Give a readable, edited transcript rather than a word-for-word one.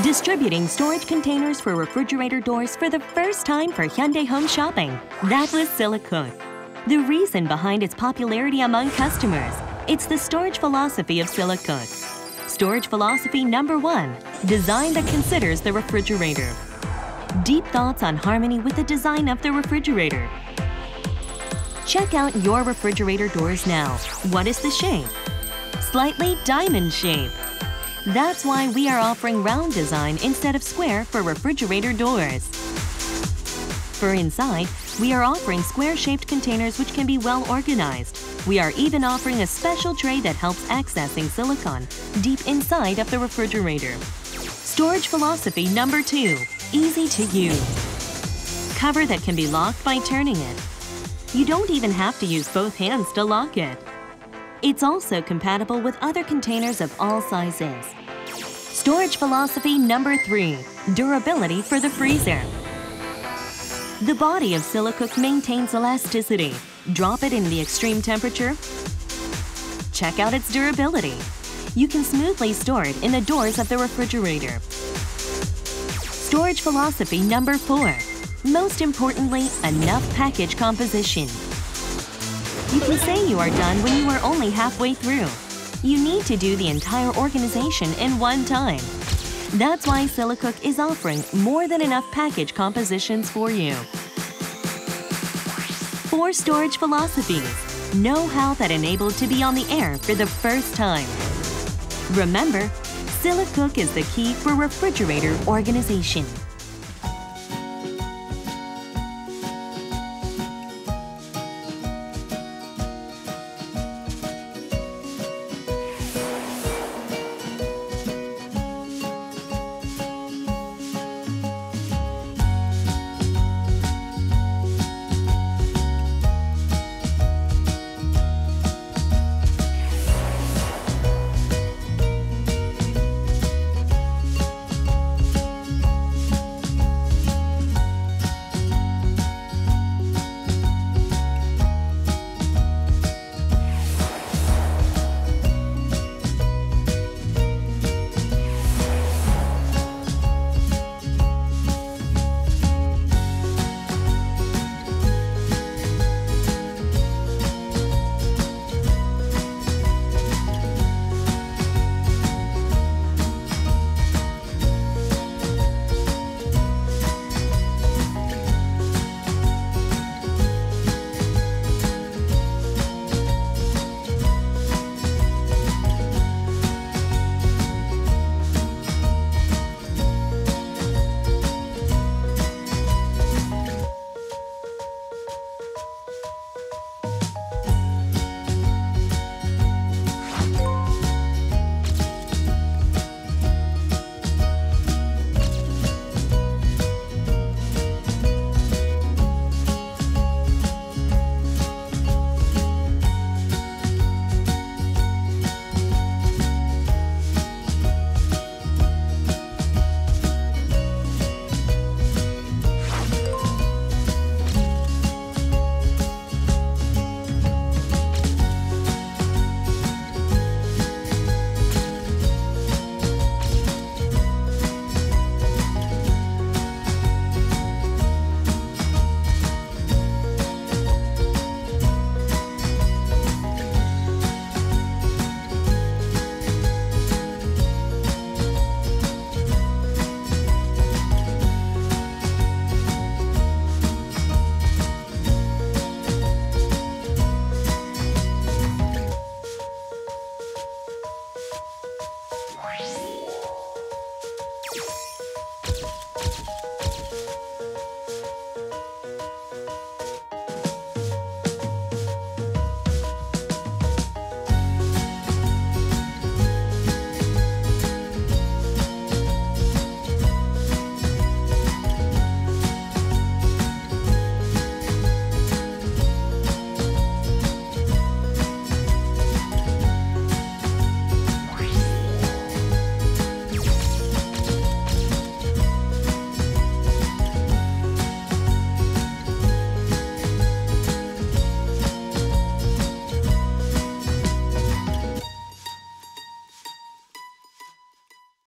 Distributing storage containers for refrigerator doors for the first time for Hyundai Home Shopping. That was Silicook. The reason behind its popularity among customers, it's the storage philosophy of Silicook. Storage philosophy number 1, design that considers the refrigerator. Deep thoughts on harmony with the design of the refrigerator. Check out your refrigerator doors now. What is the shape? Slightly diamond shape. That's why we are offering round design instead of square for refrigerator doors. For inside, we are offering square-shaped containers which can be well organized. We are even offering a special tray that helps accessing silicone deep inside of the refrigerator. Storage philosophy number 2, easy to use. Cover that can be locked by turning it. You don't even have to use both hands to lock it. It's also compatible with other containers of all sizes. Storage philosophy number 3, durability for the freezer. The body of Silicook maintains elasticity. Drop it in the extreme temperature. Check out its durability. You can smoothly store it in the doors of the refrigerator. Storage philosophy number 4, most importantly, enough package composition. You can say you are done when you are only halfway through. You need to do the entire organization in one time. That's why Silicook is offering more than enough package compositions for you. 4 storage philosophies. Know-how that enabled to be on the air for the first time. Remember, Silicook is the key for refrigerator organization.